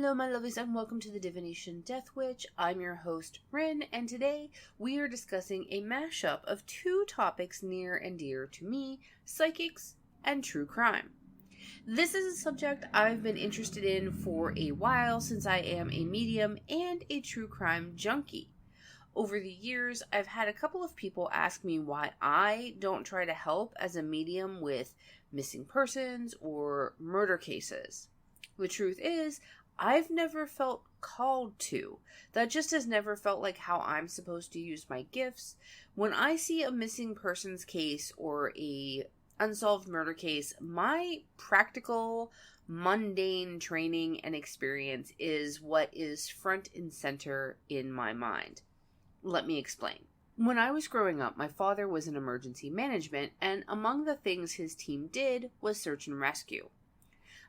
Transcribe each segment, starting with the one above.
Hello, my lovies, and welcome to the Divination Death Witch. I'm your host, Rin, and today we are discussing a mashup of two topics near and dear to me, psychics and true crime. This is a subject I've been interested in for a while since I am a medium and a true crime junkie. Over the years, I've had a couple of people ask me why I don't try to help as a medium with missing persons or murder cases. The truth is, I've never felt called to. That just has never felt like how I'm supposed to use my gifts. When I see a missing persons case or a unsolved murder case, my practical, mundane training and experience is what is front and center in my mind. Let me explain. When I was growing up, my father was in emergency management, and among the things his team did was search and rescue.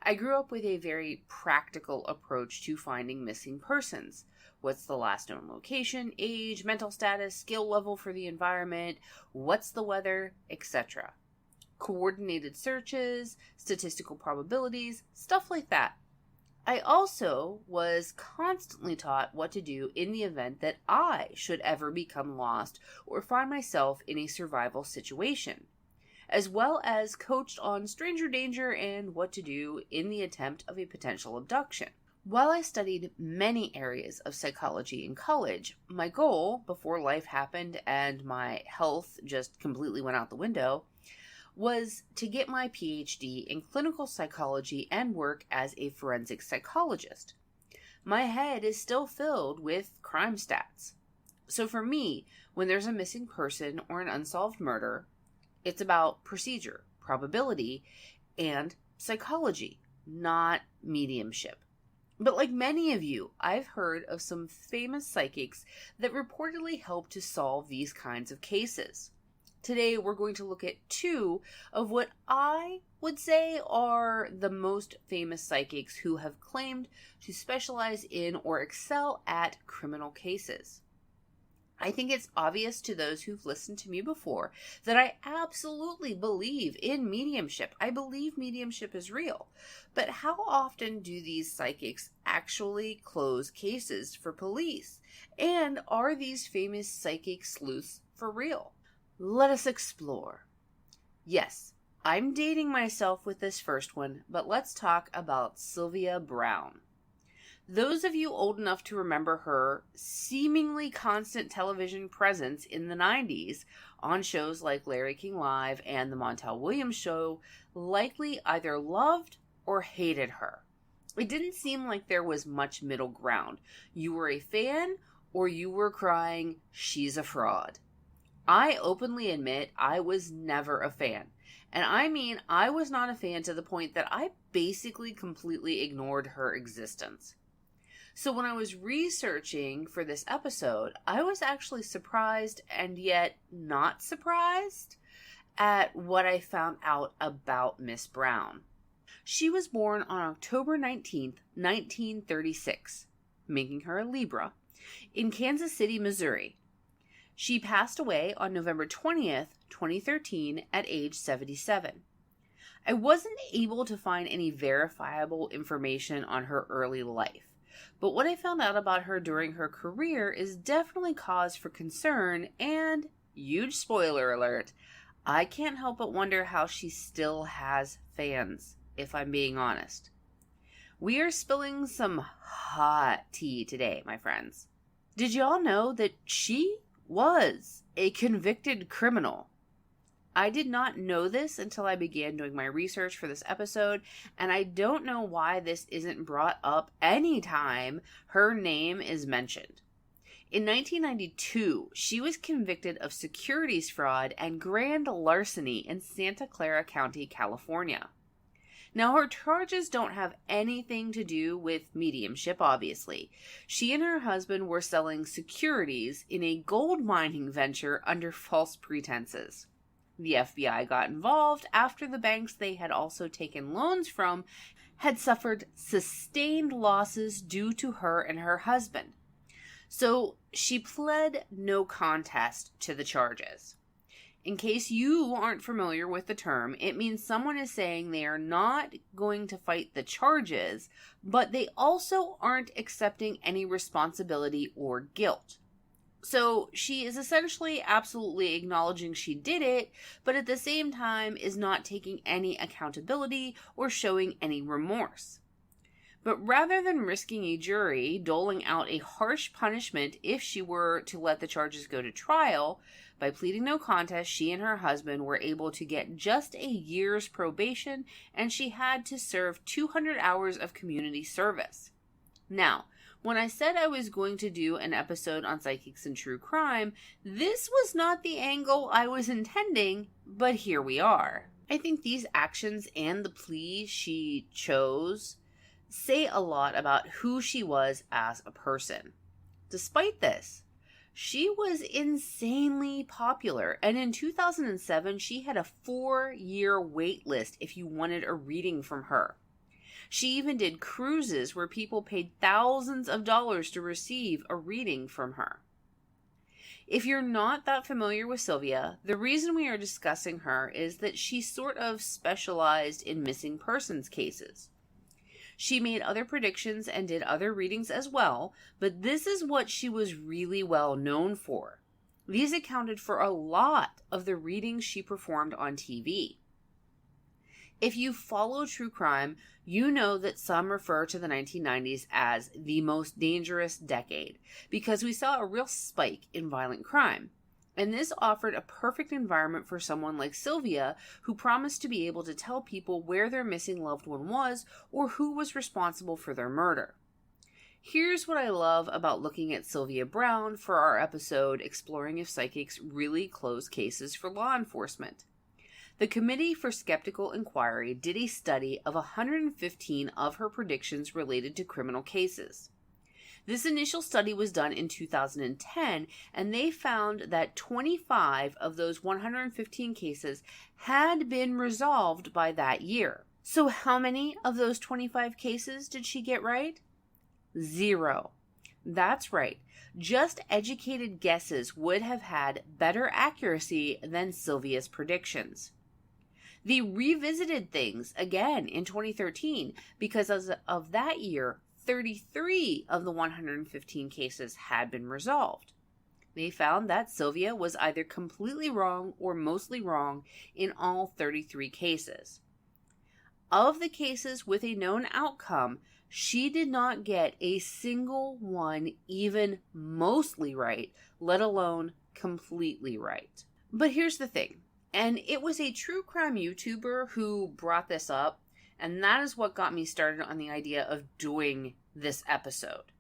I grew up with a very practical approach to finding missing persons. What's the last known location, age, mental status, skill level for the environment, what's the weather, etc. Coordinated searches, statistical probabilities, stuff like that. I also was constantly taught what to do in the event that I should ever become lost or find myself in a survival situation, as well as coached on stranger danger and what to do in the attempt of a potential abduction. While I studied many areas of psychology in college, my goal, before life happened and my health just completely went out the window, was to get my PhD in clinical psychology and work as a forensic psychologist. My head is still filled with crime stats. So for me, when there's a missing person or an unsolved murder, it's about procedure, probability, and psychology, not mediumship. But like many of you, I've heard of some famous psychics that reportedly help to solve these kinds of cases. Today, we're going to look at two of what I would say are the most famous psychics who have claimed to specialize in or excel at criminal cases. I think it's obvious to those who've listened to me before that I absolutely believe in mediumship. I believe mediumship is real. But how often do these psychics actually close cases for police? And are these famous psychic sleuths for real? Let us explore. Yes, I'm dating myself with this first one, but let's talk about Sylvia Browne. Those of you old enough to remember her seemingly constant television presence in the 90s on shows like Larry King Live and The Montel Williams Show likely either loved or hated her. It didn't seem like there was much middle ground. You were a fan or you were crying, "She's a fraud." I openly admit I was never a fan. And I mean, I was not a fan to the point that I basically completely ignored her existence. So when I was researching for this episode, I was actually surprised and yet not surprised at what I found out about Miss Browne. She was born on October 19th, 1936, making her a Libra, in Kansas City, Missouri. She passed away on November 20th, 2013 at age 77. I wasn't able to find any verifiable information on her early life, but what I found out about her during her career is definitely cause for concern and, huge spoiler alert, I can't help but wonder how she still has fans, if I'm being honest. We are spilling some hot tea today, my friends. Did y'all know that she was a convicted criminal? I did not know this until I began doing my research for this episode, and I don't know why this isn't brought up anytime her name is mentioned. In 1992, she was convicted of securities fraud and grand larceny in Santa Clara County, California. Now, her charges don't have anything to do with mediumship, obviously. She and her husband were selling securities in a gold mining venture under false pretenses. The FBI got involved after the banks they had also taken loans from had suffered sustained losses due to her and her husband. So she pled no contest to the charges. In case you aren't familiar with the term, it means someone is saying they are not going to fight the charges, but they also aren't accepting any responsibility or guilt. So she is essentially absolutely acknowledging she did it, but at the same time is not taking any accountability or showing any remorse. But rather than risking a jury doling out a harsh punishment if she were to let the charges go to trial, by pleading no contest, she and her husband were able to get just a year's probation, and she had to serve 200 hours of community service. Now, when I said I was going to do an episode on psychics and true crime, this was not the angle I was intending, but here we are. I think these actions and the plea she chose say a lot about who she was as a person. Despite this, she was insanely popular, and in 2007, she had a 4-year wait list if you wanted a reading from her. She even did cruises where people paid thousands of dollars to receive a reading from her. If you're not that familiar with Sylvia, the reason we are discussing her is that she sort of specialized in missing persons cases. She made other predictions and did other readings as well, but this is what she was really well known for. These accounted for a lot of the readings she performed on TV. If you follow true crime, you know that some refer to the 1990s as the most dangerous decade because we saw a real spike in violent crime. And this offered a perfect environment for someone like Sylvia, who promised to be able to tell people where their missing loved one was or who was responsible for their murder. Here's what I love about looking at Sylvia Browne for our episode exploring if psychics really close cases for law enforcement. The Committee for Skeptical Inquiry did a study of 115 of her predictions related to criminal cases. This initial study was done in 2010, and they found that 25 of those 115 cases had been resolved by that year. So how many of those 25 cases did she get right? 0. That's right. Just educated guesses would have had better accuracy than Sylvia's predictions. They revisited things again in 2013 because as of that year, 33 of the 115 cases had been resolved. They found that Sylvia was either completely wrong or mostly wrong in all 33 cases. Of the cases with a known outcome, she did not get a single one even mostly right, let alone completely right. But here's the thing, and it was a true crime YouTuber who brought this up, and that is what got me started on the idea of doing this episode.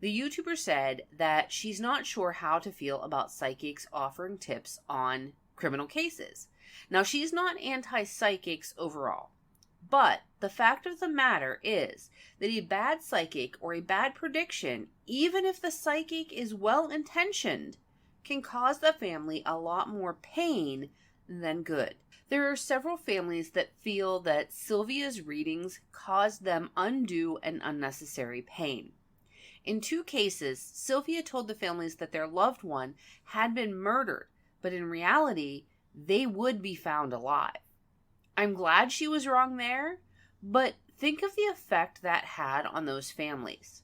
The YouTuber said that she's not sure how to feel about psychics offering tips on criminal cases. Now, she's not anti-psychics overall, but the fact of the matter is that a bad psychic or a bad prediction, even if the psychic is well-intentioned, can cause the family a lot more pain than good. There are several families that feel that Sylvia's readings caused them undue and unnecessary pain. In 2 cases, Sylvia told the families that their loved one had been murdered, but in reality, they would be found alive. I'm glad she was wrong there, but think of the effect that had on those families.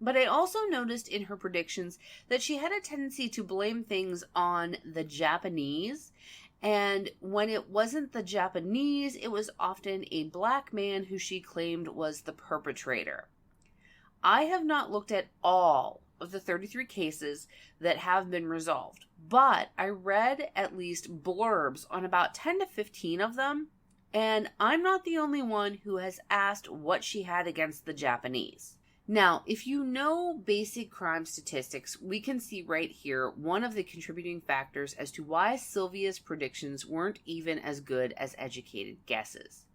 But I also noticed in her predictions that she had a tendency to blame things on the Japanese, and when it wasn't the Japanese, it was often a black man who she claimed was the perpetrator. I have not looked at all of the 33 cases that have been resolved, but I read at least blurbs on about 10 to 15 of them, and I'm not the only one who has asked what she had against the Japanese. Now, if you know basic crime statistics, we can see right here one of the contributing factors as to why Sylvia's predictions weren't even as good as educated guesses.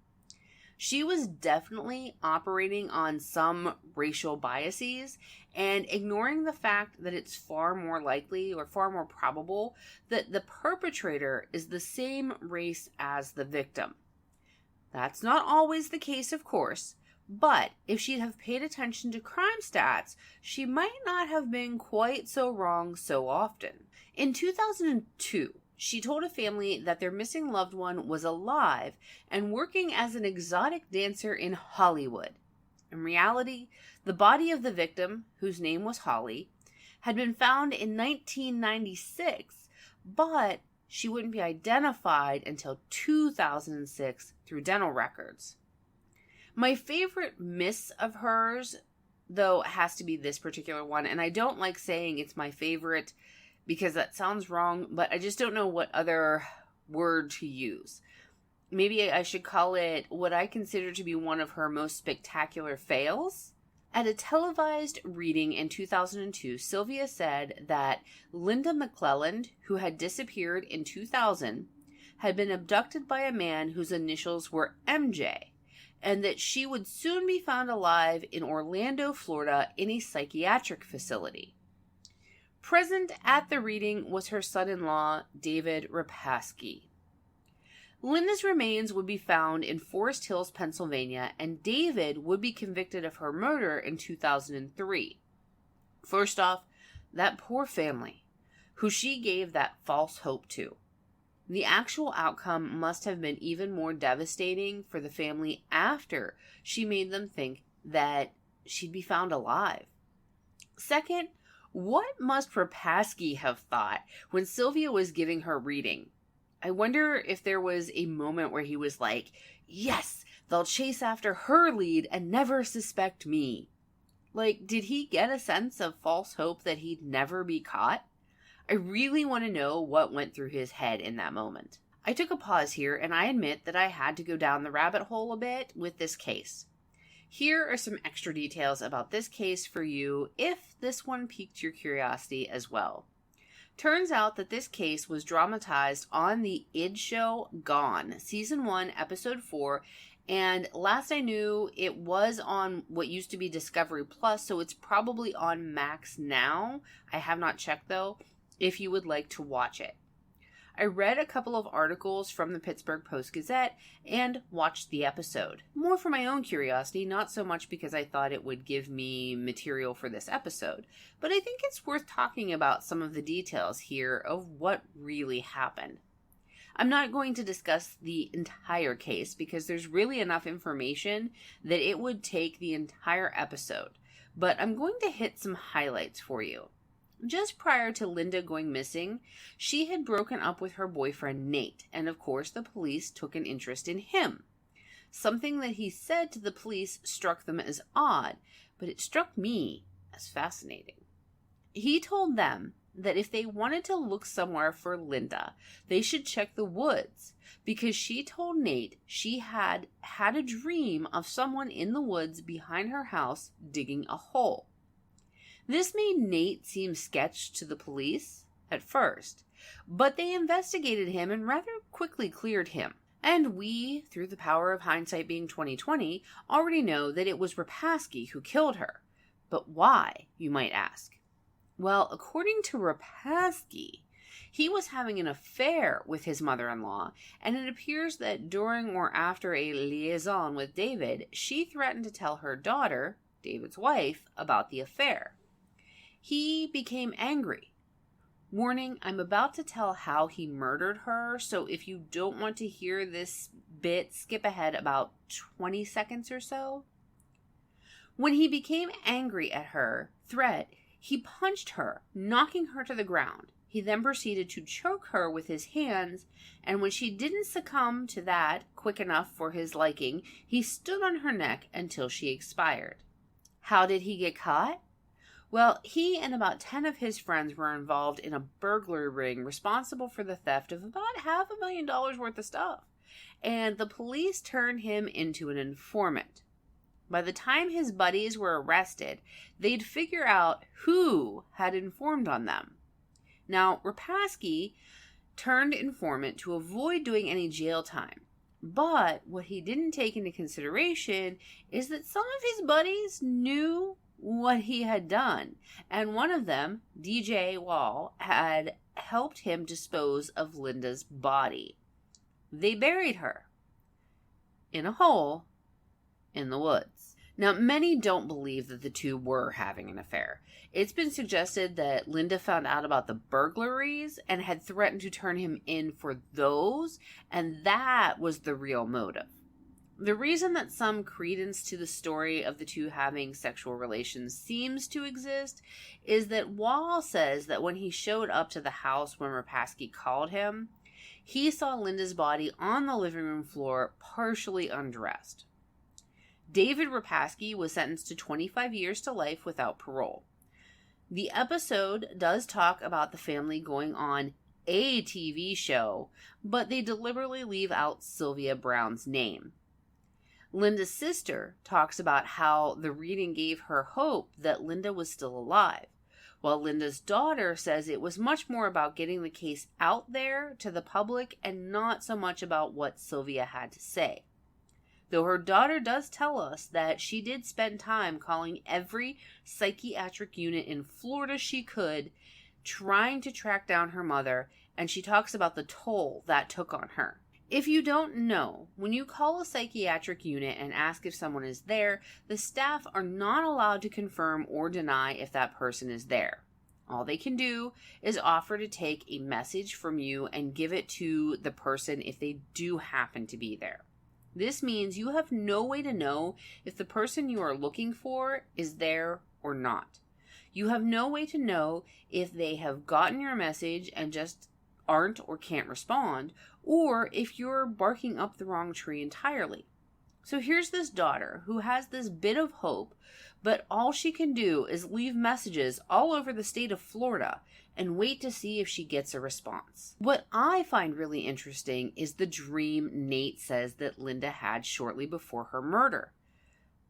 She was definitely operating on some racial biases and ignoring the fact that it's far more likely or far more probable that the perpetrator is the same race as the victim. That's not always the case, of course, but if she'd have paid attention to crime stats, she might not have been quite so wrong so often. In 2002, she told a family that their missing loved one was alive and working as an exotic dancer in Hollywood. In reality, the body of the victim, whose name was Holly, had been found in 1996, but she wouldn't be identified until 2006 through dental records. My favorite miss of hers, though, has to be this particular one, and I don't like saying it's my favorite because that sounds wrong, but I just don't know what other word to use. Maybe I should call it what I consider to be one of her most spectacular fails. At a televised reading in 2002, Sylvia said that Linda McClelland, who had disappeared in 2000, had been abducted by a man whose initials were MJ, and that she would soon be found alive in Orlando, Florida, in a psychiatric facility. Present at the reading was her son-in-law, David Rapaski. Linda's remains would be found in Forest Hills, Pennsylvania, and David would be convicted of her murder in 2003. First off, that poor family, who she gave that false hope to. The actual outcome must have been even more devastating for the family after she made them think that she'd be found alive. Second, what must Rapaski have thought when Sylvia was giving her reading? I wonder if there was a moment where he was like, yes, they'll chase after her lead and never suspect me. Like, did he get a sense of false hope that he'd never be caught? I really want to know what went through his head in that moment. I took a pause here, and I admit that I had to go down the rabbit hole a bit with this case. Here are some extra details about this case for you if this one piqued your curiosity as well. Turns out that this case was dramatized on the id show Gone, Season 1, Episode 4, and last I knew it was on what used to be Discovery Plus, so it's probably on Max now. I have not checked though, if you would like to watch it. I read a couple of articles from the Pittsburgh Post-Gazette and watched the episode. More for my own curiosity, not so much because I thought it would give me material for this episode, but I think it's worth talking about some of the details here of what really happened. I'm not going to discuss the entire case because there's really enough information that it would take the entire episode, but I'm going to hit some highlights for you. Just prior to Linda going missing, she had broken up with her boyfriend Nate, and of course the police took an interest in him. Something that he said to the police struck them as odd, but it struck me as fascinating. He told them that if they wanted to look somewhere for Linda, they should check the woods, because she told Nate she had a dream of someone in the woods behind her house digging a hole. This made Nate seem sketch to the police at first, but they investigated him and rather quickly cleared him. And we, through the power of hindsight being 20/20, already know that it was Rapaski who killed her. But why, you might ask? Well, according to Rapaski, he was having an affair with his mother-in-law, and it appears that during or after a liaison with David, she threatened to tell her daughter, David's wife, about the affair. He became angry. Warning, I'm about to tell how he murdered her, so if you don't want to hear this bit, skip ahead about 20 seconds or so. When he became angry at her threat, he punched her, knocking her to the ground. He then proceeded to choke her with his hands, and when she didn't succumb to that quick enough for his liking, he stood on her neck until she expired. How did he get caught? Well, he and about 10 of his friends were involved in a burglary ring responsible for the theft of about $500,000 worth of stuff, and the police turned him into an informant. By the time his buddies were arrested, they'd figure out who had informed on them. Now, Rapaski turned informant to avoid doing any jail time, but what he didn't take into consideration is that some of his buddies knew what he had done, and one of them, DJ Wall, had helped him dispose of Linda's body. They buried her in a hole in the woods. Now, many don't believe that the two were having an affair. It's been suggested that Linda found out about the burglaries and had threatened to turn him in for those, and that was the real motive. The reason that some credence to the story of the two having sexual relations seems to exist is that Wall says that when he showed up to the house when Repasky called him, he saw Linda's body on the living room floor, partially undressed. David Repasky was sentenced to 25 years to life without parole. The episode does talk about the family going on a TV show, but they deliberately leave out Sylvia Browne's name. Linda's sister talks about how the reading gave her hope that Linda was still alive, while Linda's daughter says it was much more about getting the case out there to the public and not so much about what Sylvia had to say. Though her daughter does tell us that she did spend time calling every psychiatric unit in Florida she could, trying to track down her mother, and she talks about the toll that took on her. If you don't know, when you call a psychiatric unit and ask if someone is there, the staff are not allowed to confirm or deny if that person is there. All they can do is offer to take a message from you and give it to the person if they do happen to be there. This means you have no way to know if the person you are looking for is there or not. You have no way to know if they have gotten your message and just aren't or can't respond, or if you're barking up the wrong tree entirely. So here's this daughter who has this bit of hope, but all she can do is leave messages all over the state of Florida and wait to see if she gets a response. What I find really interesting is the dream Nate says that Linda had shortly before her murder.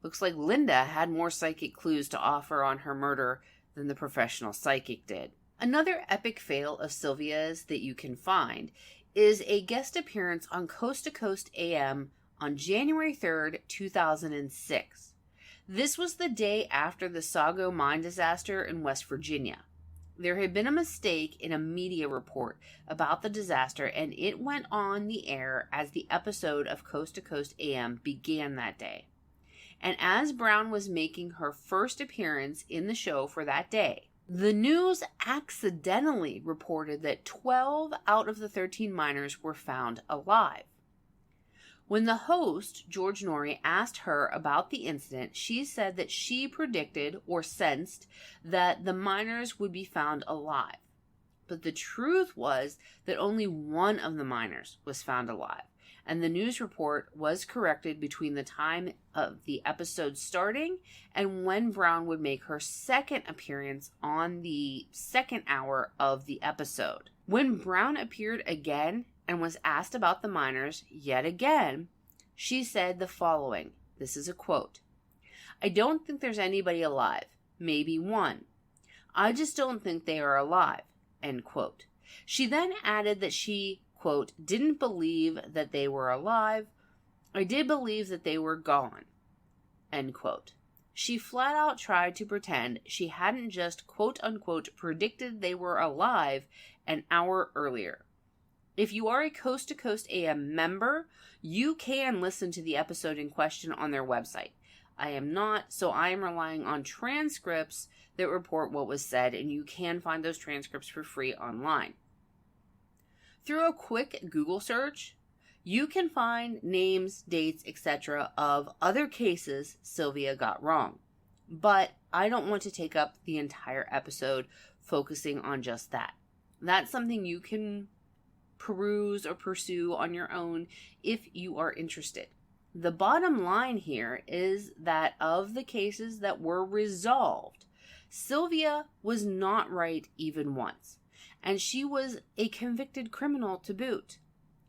Looks like Linda had more psychic clues to offer on her murder than the professional psychic did. Another epic fail of Sylvia's that you can find is a guest appearance on Coast to Coast AM on January 3rd, 2006. This was the day after the Sago mine disaster in West Virginia. There had been a mistake in a media report about the disaster, and it went on the air as the episode of Coast to Coast AM began that day. And as Browne was making her first appearance in the show for that day, the news accidentally reported that 12 out of the 13 miners were found alive. When the host, George Norrie, asked her about the incident, she said that she predicted or sensed that the miners would be found alive. But the truth was that only one of the miners was found alive, and the news report was corrected between the time of the episode starting and when Browne would make her second appearance on the second hour of the episode. When Browne appeared again and was asked about the miners yet again, she said the following. This is a quote. "I don't think there's anybody alive. Maybe one. I just don't think they are alive." End quote. She then added that she, quote, "didn't believe that they were alive. I did believe that they were gone." End quote. She flat out tried to pretend she hadn't just, quote unquote, predicted they were alive an hour earlier. If you are a Coast to Coast AM member, you can listen to the episode in question on their website. I am not, so I am relying on transcripts that report what was said, and you can find those transcripts for free online. Through a quick Google search, you can find names, dates, etc. of other cases Sylvia got wrong. But I don't want to take up the entire episode focusing on just that. That's something you can peruse or pursue on your own if you are interested. The bottom line here is that of the cases that were resolved, Sylvia was not right even once, and she was a convicted criminal to boot.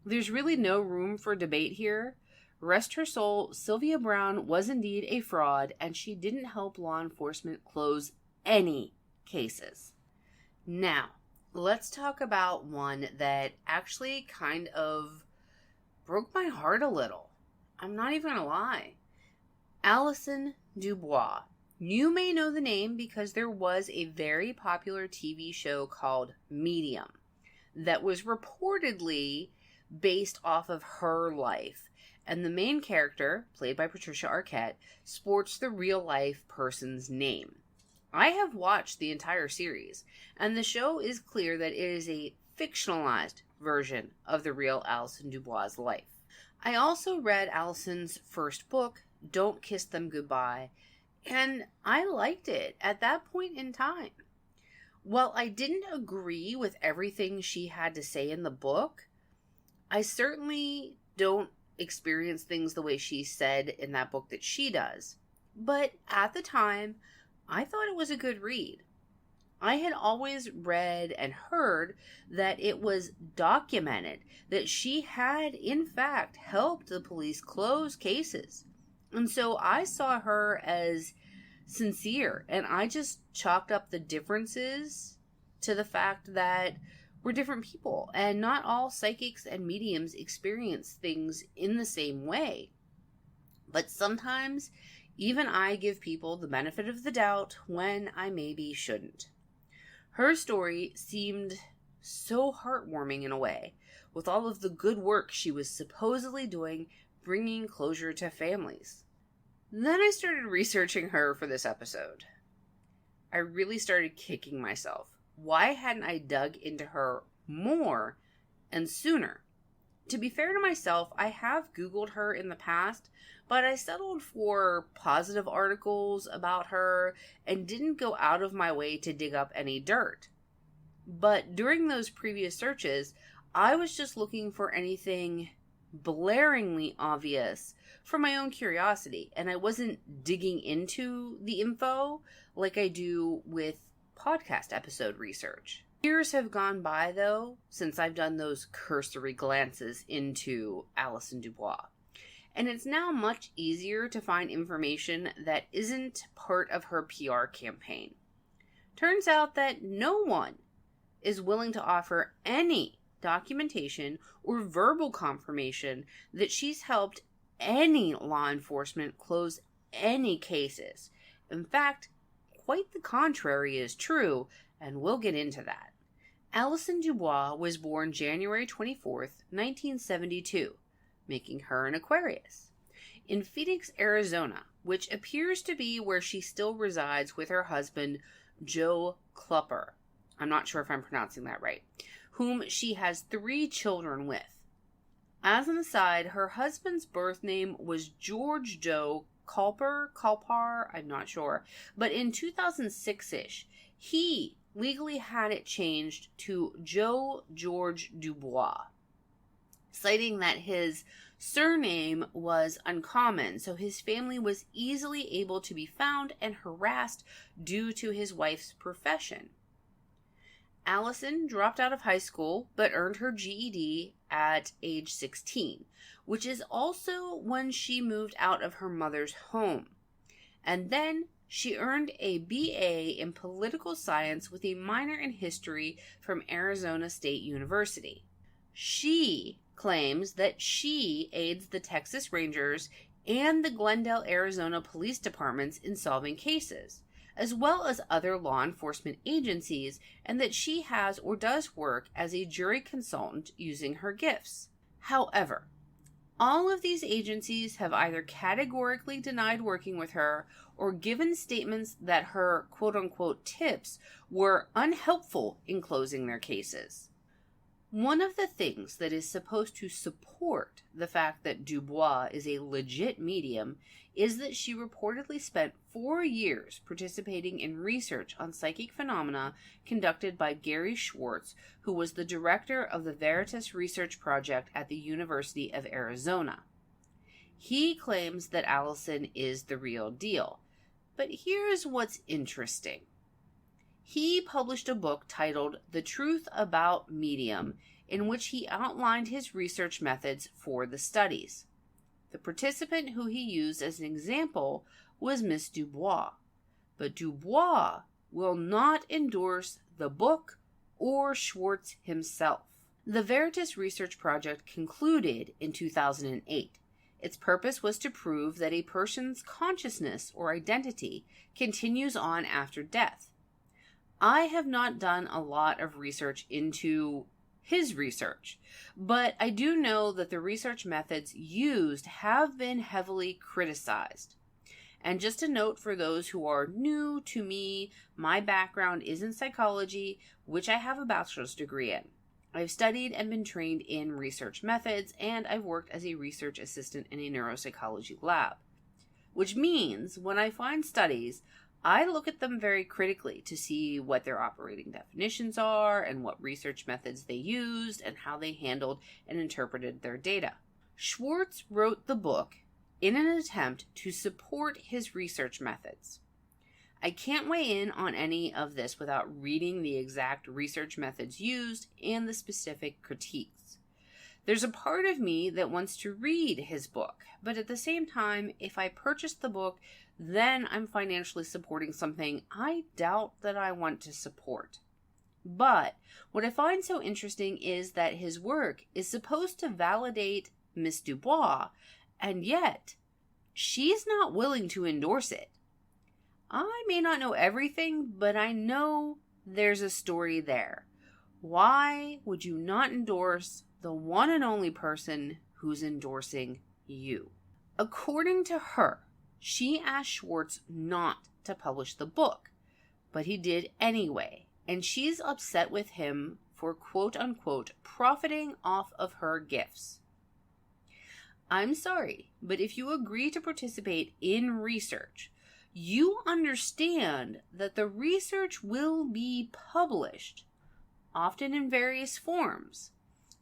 There's really no room for debate here. Rest her soul, Sylvia Browne was indeed a fraud, and she didn't help law enforcement close any cases. Now, let's talk about one that actually kind of broke my heart a little. I'm not even gonna lie. Alison Dubois. You may know the name because there was a very popular TV show called Medium that was reportedly based off of her life. and the main character, played by Patricia Arquette, sports the real-life person's name. I have watched the entire series, and the show is clear that it is a fictionalized version of the real Alison Dubois' life. I also read Alison's first book, Don't Kiss Them Goodbye, and I liked it at that point in time. While I didn't agree with everything she had to say in the book, I certainly don't experience things the way she said in that book that she does. But at the time, I thought it was a good read. I had always read and heard that it was documented that she had, in fact, helped the police close cases. And so I saw her as sincere, and I just chalked up the differences to the fact that we're different people, and not all psychics and mediums experience things in the same way. But sometimes, even I give people the benefit of the doubt when I maybe shouldn't. Her story seemed so heartwarming in a way, with all of the good work she was supposedly doing, bringing closure to families. Then I started researching her for this episode. I really started kicking myself. Why hadn't I dug into her more and sooner? To be fair to myself, I have Googled her in the past, but I settled for positive articles about her and didn't go out of my way to dig up any dirt. But during those previous searches, I was just looking for anything blaringly obvious for my own curiosity, and I wasn't digging into the info like I do with podcast episode research. Years have gone by, though, since I've done those cursory glances into Alison Dubois, and it's now much easier to find information that isn't part of her PR campaign. Turns out that no one is willing to offer any documentation or verbal confirmation that she's helped any law enforcement close any cases. In fact, quite the contrary is true, and we'll get into that. Alison Dubois was born January 24th, 1972, making her an Aquarius, in Phoenix, Arizona, which appears to be where she still resides with her husband, Joe Klupper. I'm not sure if I'm pronouncing that right, whom she has 3 children with. As an aside, her husband's birth name was George Joe Kalpar, I'm not sure, but in 2006-ish, he legally had it changed to Joe George Dubois, citing that his surname was uncommon, so his family was easily able to be found and harassed due to his wife's profession. Alison dropped out of high school, but earned her GED at age 16, which is also when she moved out of her mother's home. And then she earned a BA in political science with a minor in history from Arizona State University. She claims that she aids the Texas Rangers and the Glendale, Arizona Police Departments in solving cases, as well as other law enforcement agencies, and that she has or does work as a jury consultant using her gifts. However, all of these agencies have either categorically denied working with her or given statements that her quote-unquote tips were unhelpful in closing their cases. One of the things that is supposed to support the fact that Dubois is a legit medium is that she reportedly spent 4 years participating in research on psychic phenomena conducted by Gary Schwartz, who was the director of the Veritas Research Project at the University of Arizona. He claims that Alison is the real deal. But here's what's interesting. He published a book titled The Truth About Medium, in which he outlined his research methods for the studies. The participant who he used as an example was Miss Dubois, but Dubois will not endorse the book or Schwartz himself. The Veritas Research Project concluded in 2008. Its purpose was to prove that a person's consciousness or identity continues on after death. I have not done a lot of research into his research, but I do know that the research methods used have been heavily criticized. And just a note for those who are new to me, my background is in psychology, which I have a bachelor's degree in. I've studied and been trained in research methods, and I've worked as a research assistant in a neuropsychology lab. Which means when I find studies, I look at them very critically to see what their operating definitions are and what research methods they used and how they handled and interpreted their data. Schwartz wrote the book in an attempt to support his research methods. I can't weigh in on any of this without reading the exact research methods used and the specific critiques. There's a part of me that wants to read his book, but at the same time, if I purchase the book, then I'm financially supporting something I doubt that I want to support. But what I find so interesting is that his work is supposed to validate Miss Dubois, and yet she's not willing to endorse it. I may not know everything, but I know there's a story there. Why would you not endorse the one and only person who's endorsing you? According to her, she asked Schwartz not to publish the book, but he did anyway, and she's upset with him for quote-unquote profiting off of her gifts. I'm sorry, but if you agree to participate in research, you understand that the research will be published, often in various forms,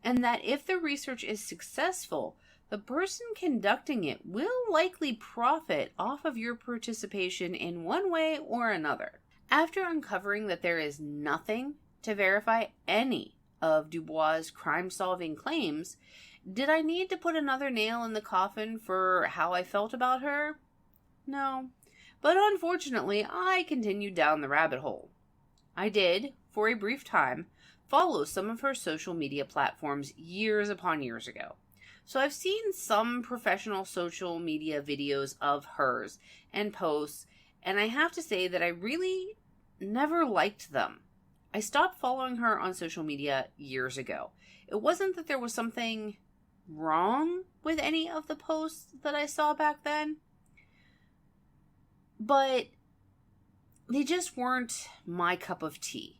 and that if the research is successful, the person conducting it will likely profit off of your participation in one way or another. After uncovering that there is nothing to verify any of Dubois' crime-solving claims, did I need to put another nail in the coffin for how I felt about her? No. But unfortunately, I continued down the rabbit hole. I did, for a brief time, follow some of her social media platforms years upon years ago. So I've seen some professional social media videos of hers and posts, and I have to say that I really never liked them. I stopped following her on social media years ago. It wasn't that there was something wrong with any of the posts that I saw back then, but they just weren't my cup of tea.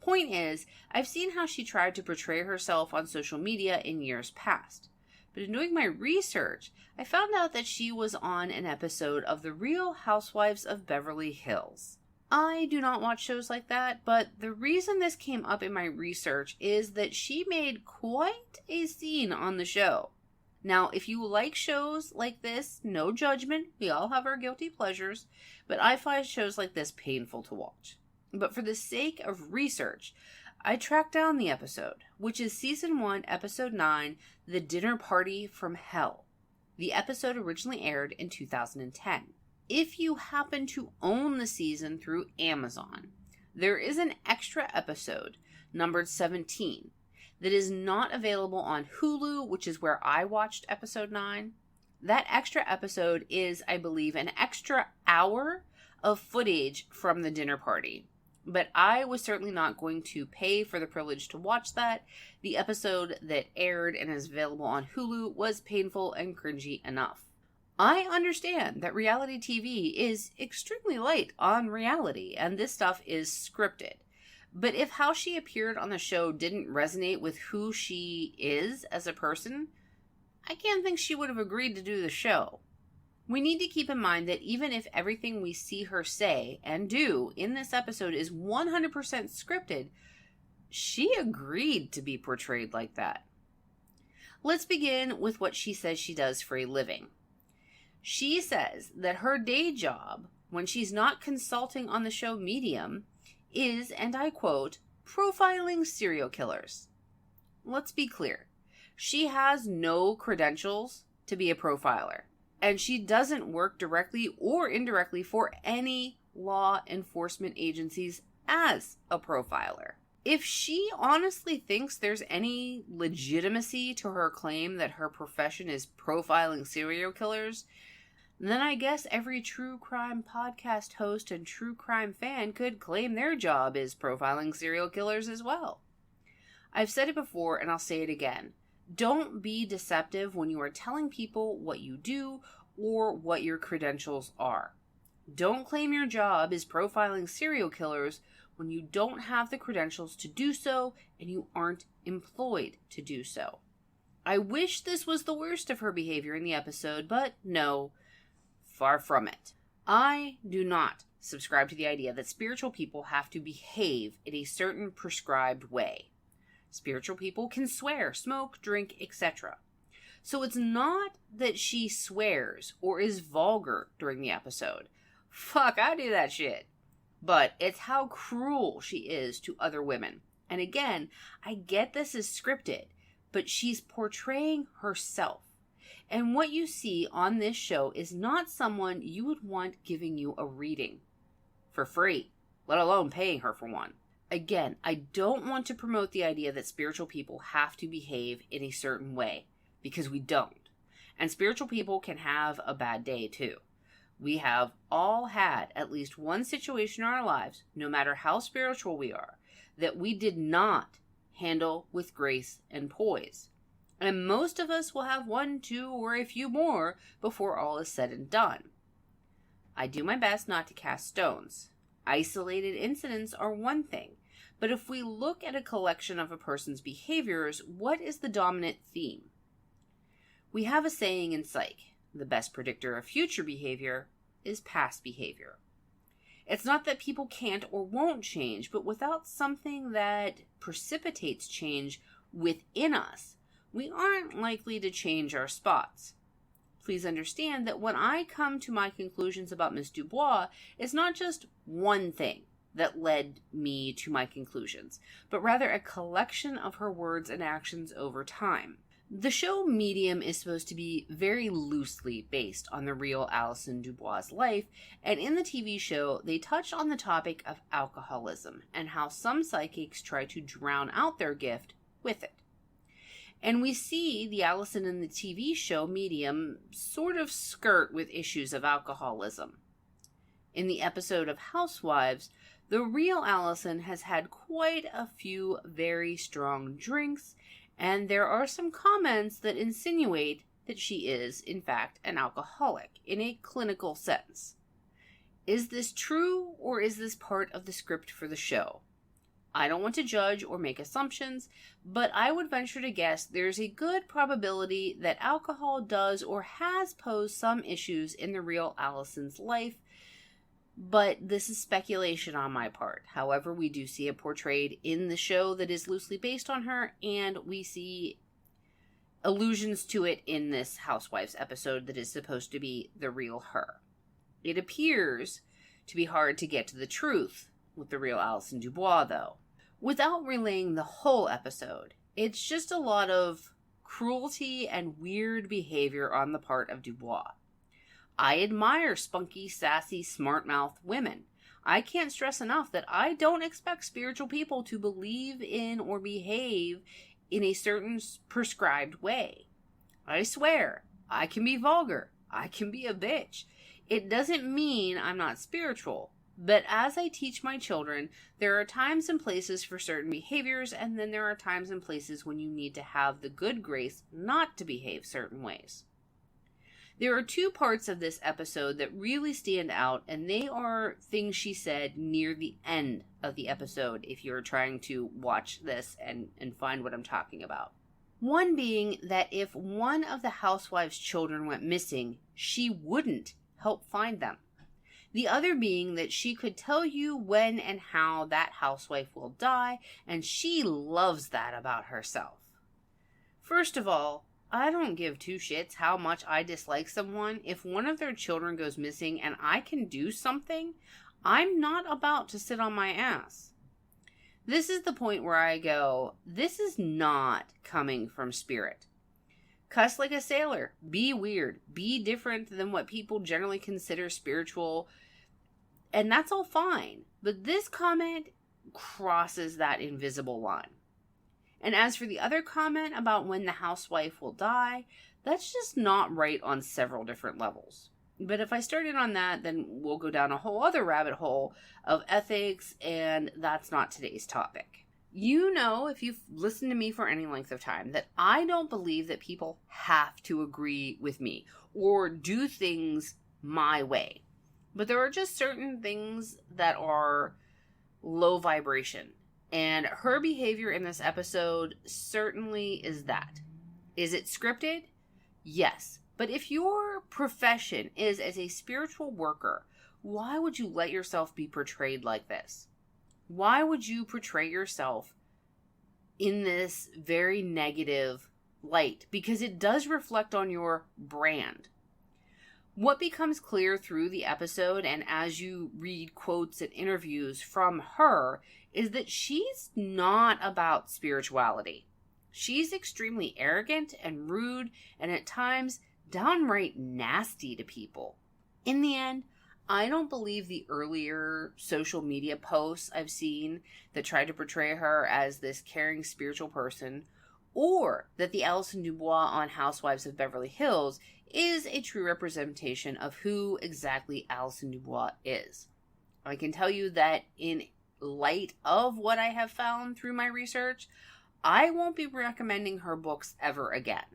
Point is, I've seen how she tried to portray herself on social media in years past. But in doing my research, I found out that she was on an episode of The Real Housewives of Beverly Hills. I do not watch shows like that, but the reason this came up in my research is that she made quite a scene on the show. Now, if you like shows like this, no judgment, we all have our guilty pleasures, but I find shows like this painful to watch. But for the sake of research, I tracked down the episode, which is Season 1, Episode 9, The Dinner Party from Hell. The episode originally aired in 2010. If you happen to own the season through Amazon, there is an extra episode, numbered 17, that is not available on Hulu, which is where I watched Episode 9. That extra episode is, I believe, an extra hour of footage from the dinner party. But I was certainly not going to pay for the privilege to watch that. The episode that aired and is available on Hulu was painful and cringy enough. I understand that reality TV is extremely light on reality, and this stuff is scripted. But if how she appeared on the show didn't resonate with who she is as a person, I can't think she would have agreed to do the show. We need to keep in mind that even if everything we see her say and do in this episode is 100% scripted, she agreed to be portrayed like that. Let's begin with what she says she does for a living. She says that her day job, when she's not consulting on the show Medium, is, and I quote, profiling serial killers. Let's be clear. She has no credentials to be a profiler. And she doesn't work directly or indirectly for any law enforcement agencies as a profiler. If she honestly thinks there's any legitimacy to her claim that her profession is profiling serial killers, then I guess every true crime podcast host and true crime fan could claim their job is profiling serial killers as well. I've said it before and I'll say it again. Don't be deceptive when you are telling people what you do or what your credentials are. Don't claim your job is profiling serial killers when you don't have the credentials to do so and you aren't employed to do so. I wish this was the worst of her behavior in the episode, but no, far from it. I do not subscribe to the idea that spiritual people have to behave in a certain prescribed way. Spiritual people can swear, smoke, drink, etc. So it's not that she swears or is vulgar during the episode. Fuck, I do that shit. But it's how cruel she is to other women. And again, I get this is scripted, but she's portraying herself. And what you see on this show is not someone you would want giving you a reading for free, let alone paying her for one. Again, I don't want to promote the idea that spiritual people have to behave in a certain way, because we don't. And spiritual people can have a bad day too. We have all had at least one situation in our lives, no matter how spiritual we are, that we did not handle with grace and poise. And most of us will have one, two, or a few more before all is said and done. I do my best not to cast stones. Isolated incidents are one thing, but if we look at a collection of a person's behaviors, what is the dominant theme? We have a saying in psych, the best predictor of future behavior is past behavior. It's not that people can't or won't change, but without something that precipitates change within us, we aren't likely to change our spots. Please understand that when I come to my conclusions about Miss Dubois, it's not just one thing that led me to my conclusions, but rather a collection of her words and actions over time. The show Medium is supposed to be very loosely based on the real Alison Dubois' life, and in the TV show, they touch on the topic of alcoholism and how some psychics try to drown out their gift with it. And we see the Alison in the TV show Medium sort of skirt with issues of alcoholism. In the episode of Housewives, the real Alison has had quite a few very strong drinks, and there are some comments that insinuate that she is, in fact, an alcoholic in a clinical sense. Is this true, or is this part of the script for the show? I don't want to judge or make assumptions, but I would venture to guess there's a good probability that alcohol does or has posed some issues in the real Alison's life, but this is speculation on my part. However, we do see it portrayed in the show that is loosely based on her, and we see allusions to it in this Housewives episode that is supposed to be the real her. It appears to be hard to get to the truth with the real Alison Dubois, though. Without relaying the whole episode, it's just a lot of cruelty and weird behavior on the part of Dubois. I admire spunky, sassy, smart-mouthed women. I can't stress enough that I don't expect spiritual people to believe in or behave in a certain prescribed way. I swear, I can be vulgar. I can be a bitch. It doesn't mean I'm not spiritual. But as I teach my children, there are times and places for certain behaviors, and then there are times and places when you need to have the good grace not to behave certain ways. There are two parts of this episode that really stand out, and they are things she said near the end of the episode, if you're trying to watch this and find what I'm talking about. One being that if one of the housewives' children went missing, she wouldn't help find them. The other being that she could tell you when and how that housewife will die, and she loves that about herself. First of all, I don't give two shits how much I dislike someone. If one of their children goes missing and I can do something, I'm not about to sit on my ass. This is the point where I go, this is not coming from spirit. Cuss like a sailor. Be weird. Be different than what people generally consider spiritual. And that's all fine. But this comment crosses that invisible line. And as for the other comment about when the housewife will die, that's just not right on several different levels. But if I started on that, then we'll go down a whole other rabbit hole of ethics, and that's not today's topic. You know, if you've listened to me for any length of time, that I don't believe that people have to agree with me or do things my way. But there are just certain things that are low vibration. And her behavior in this episode certainly is that. Is it scripted? Yes. But if your profession is as a spiritual worker, why would you let yourself be portrayed like this? Why would you portray yourself in this very negative light? Because it does reflect on your brand. What becomes clear through the episode and as you read quotes and interviews from her is that she's not about spirituality. She's extremely arrogant and rude and at times downright nasty to people. In the end, I don't believe the earlier social media posts I've seen that tried to portray her as this caring spiritual person, or that the Alison Dubois on Housewives of Beverly Hills is a true representation of who exactly Alison Dubois is. I can tell you that in light of what I have found through my research, I won't be recommending her books ever again.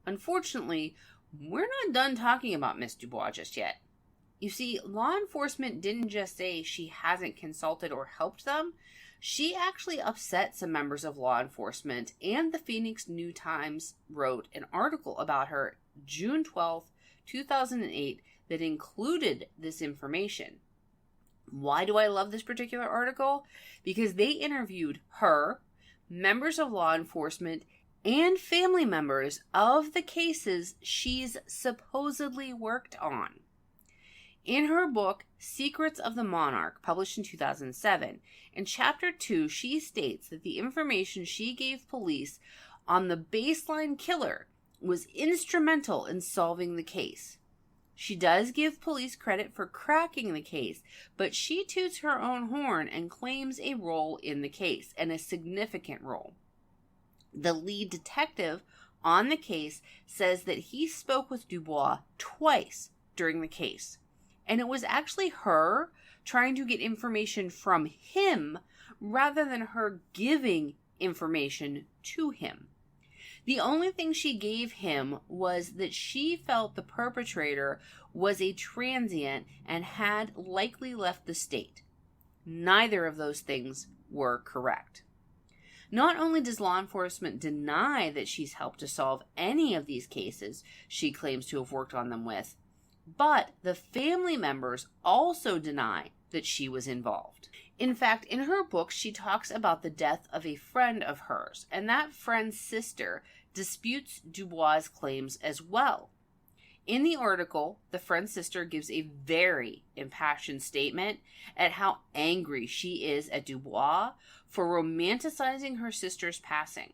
Unfortunately, we're not done talking about Miss Dubois just yet. You see, law enforcement didn't just say she hasn't consulted or helped them. She actually upset some members of law enforcement, and the Phoenix New Times wrote an article about her June 12th, 2008 that included this information. Why do I love this particular article? Because they interviewed her, members of law enforcement, and family members of the cases she's supposedly worked on. In her book, Secrets of the Monarch, published in 2007, in Chapter 2, she states that the information she gave police on the baseline killer was instrumental in solving the case. She does give police credit for cracking the case, but she toots her own horn and claims a role in the case, and a significant role. The lead detective on the case says that he spoke with Dubois twice during the case. And it was actually her trying to get information from him rather than her giving information to him. The only thing she gave him was that she felt the perpetrator was a transient and had likely left the state. Neither of those things were correct. Not only does law enforcement deny that she's helped to solve any of these cases she claims to have worked on them with, but the family members also deny that she was involved. In fact, in her book, she talks about the death of a friend of hers, and that friend's sister disputes Dubois' claims as well. In the article, the friend's sister gives a very impassioned statement at how angry she is at Dubois for romanticizing her sister's passing.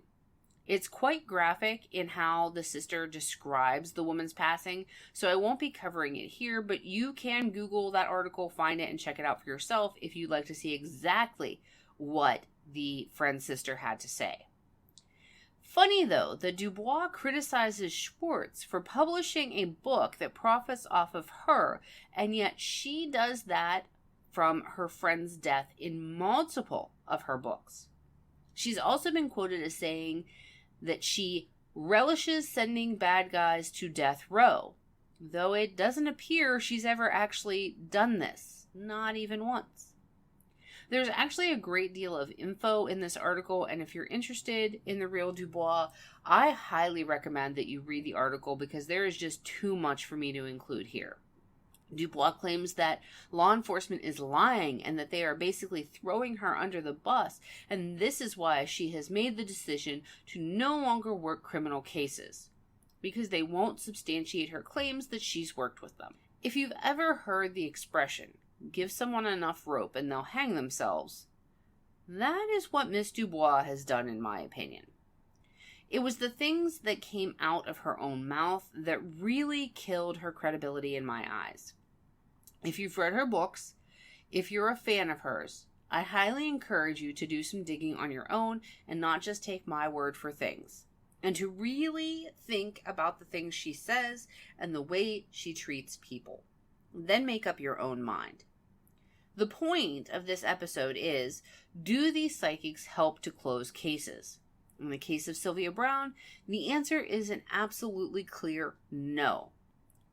It's quite graphic in how the sister describes the woman's passing, so I won't be covering it here, but you can Google that article, find it, and check it out for yourself if you'd like to see exactly what the friend's sister had to say. Funny though, that Dubois criticizes Schwartz for publishing a book that profits off of her, and yet she does that from her friend's death in multiple of her books. She's also been quoted as saying that she relishes sending bad guys to death row, though it doesn't appear she's ever actually done this, not even once. There's actually a great deal of info in this article, and if you're interested in the real Dubois, I highly recommend that you read the article because there is just too much for me to include here. Dubois claims that law enforcement is lying and that they are basically throwing her under the bus, and this is why she has made the decision to no longer work criminal cases, because they won't substantiate her claims that she's worked with them. If you've ever heard the expression, give someone enough rope and they'll hang themselves, that is what Miss Dubois has done, in my opinion. It was the things that came out of her own mouth that really killed her credibility in my eyes. If you've read her books, if you're a fan of hers, I highly encourage you to do some digging on your own and not just take my word for things, and to really think about the things she says and the way she treats people. Then make up your own mind. The point of this episode is, do these psychics help to close cases? In the case of Sylvia Browne, the answer is an absolutely clear no.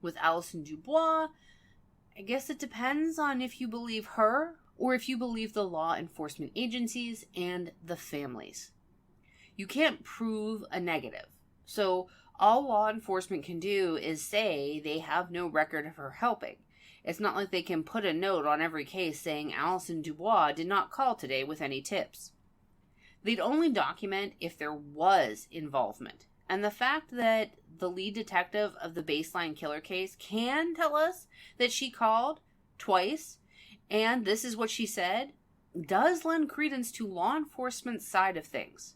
With Alison Dubois, I guess it depends on if you believe her or if you believe the law enforcement agencies and the families. You can't prove a negative, so all law enforcement can do is say they have no record of her helping. It's not like they can put a note on every case saying Alison Dubois did not call today with any tips. They'd only document if there was involvement. And the fact that the lead detective of the baseline killer case can tell us that she called twice, and this is what she said, does lend credence to law enforcement's side of things.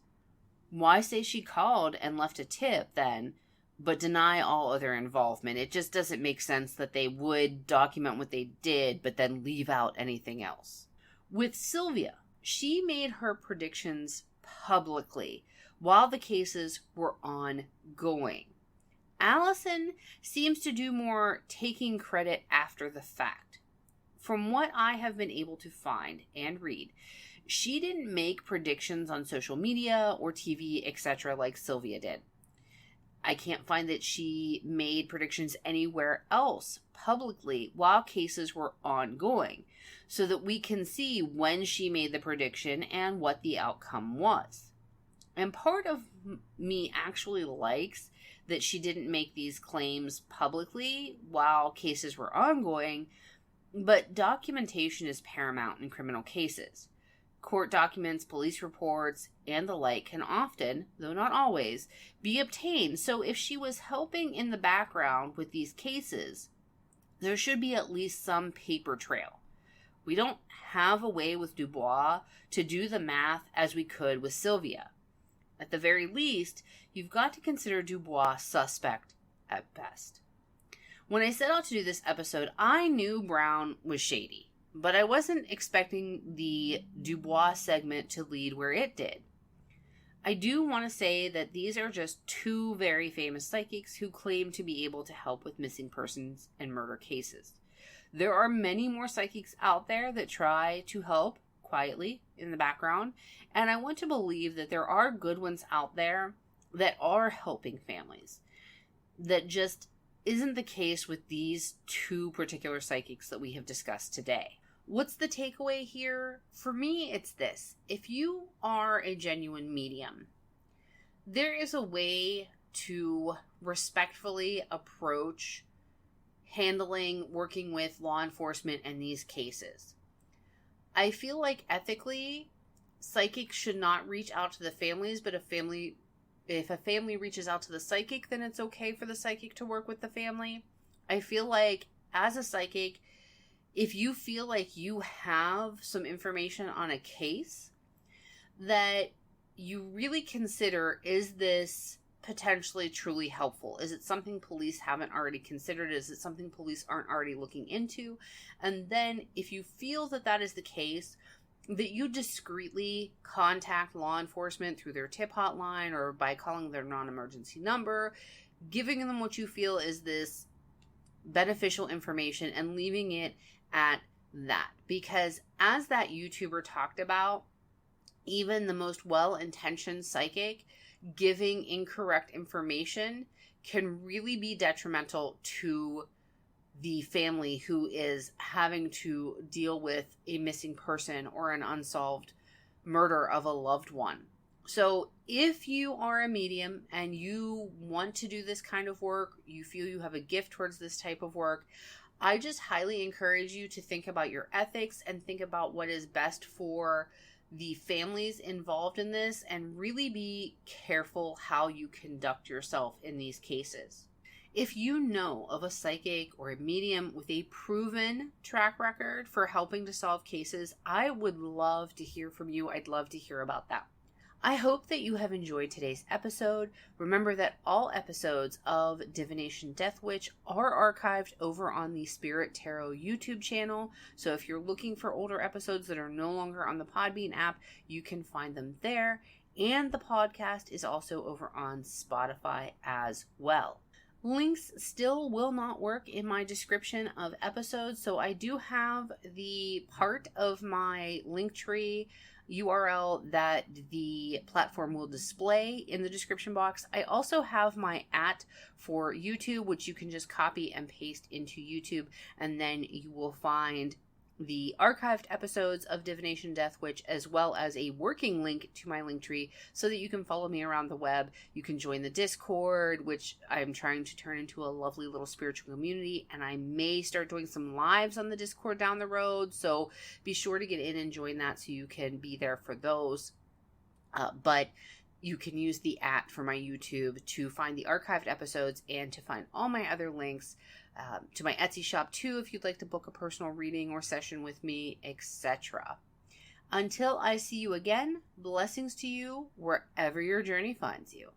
Why say she called and left a tip then, but deny all other involvement? It just doesn't make sense that they would document what they did, but then leave out anything else. With Sylvia, she made her predictions publicly while the cases were ongoing. Alison seems to do more taking credit after the fact. From what I have been able to find and read, she didn't make predictions on social media or TV, etc. like Sylvia did. I can't find that she made predictions anywhere else publicly while cases were ongoing, so that we can see when she made the prediction and what the outcome was. And part of me actually likes that she didn't make these claims publicly while cases were ongoing, but documentation is paramount in criminal cases. Court documents, police reports, and the like can often, though not always, be obtained. So if she was helping in the background with these cases, there should be at least some paper trail. We don't have a way with Dubois to do the math as we could with Sylvia. At the very least, you've got to consider Dubois suspect at best. When I set out to do this episode, I knew Browne was shady. But I wasn't expecting the Dubois segment to lead where it did. I do want to say that these are just two very famous psychics who claim to be able to help with missing persons and murder cases. There are many more psychics out there that try to help quietly in the background, and I want to believe that there are good ones out there that are helping families. That just isn't the case with these two particular psychics that we have discussed today. What's the takeaway here? For me, it's this. If you are a genuine medium, there is a way to respectfully approach working with law enforcement in these cases. I feel like ethically, psychics should not reach out to the families, but if a family reaches out to the psychic, then it's okay for the psychic to work with the family. I feel like as a psychic, if you feel like you have some information on a case that you really consider, is this potentially truly helpful? Is it something police haven't already considered? Is it something police aren't already looking into? And then if you feel that that is the case, that you discreetly contact law enforcement through their tip hotline or by calling their non-emergency number, giving them what you feel is this beneficial information and leaving it at that. Because as that YouTuber talked about, even the most well-intentioned psychic giving incorrect information can really be detrimental to the family who is having to deal with a missing person or an unsolved murder of a loved one. So if you are a medium and you want to do this kind of work, you feel you have a gift towards this type of work, I just highly encourage you to think about your ethics and think about what is best for the families involved in this, and really be careful how you conduct yourself in these cases. If you know of a psychic or a medium with a proven track record for helping to solve cases, I would love to hear from you. I'd love to hear about that. I hope that you have enjoyed today's episode. Remember that all episodes of Divination Death Witch are archived over on the Spirit Tarot YouTube channel. So if you're looking for older episodes that are no longer on the Podbean app, you can find them there. And the podcast is also over on Spotify as well. Links still will not work in my description of episodes, so I do have the part of my Linktree URL that the platform will display in the description box. I also have my for YouTube, which you can just copy and paste into YouTube, and then you will find the archived episodes of Divination Death Witch, as well as a working link to my Linktree so that you can follow me around the web. You can join the Discord, which I'm trying to turn into a lovely little spiritual community, and I may start doing some lives on the Discord down the road, so be sure to get in and join that so you can be there for those. But you can use the for my YouTube to find the archived episodes and to find all my other links to my Etsy shop too, if you'd like to book a personal reading or session with me, etc. Until I see you again, blessings to you wherever your journey finds you.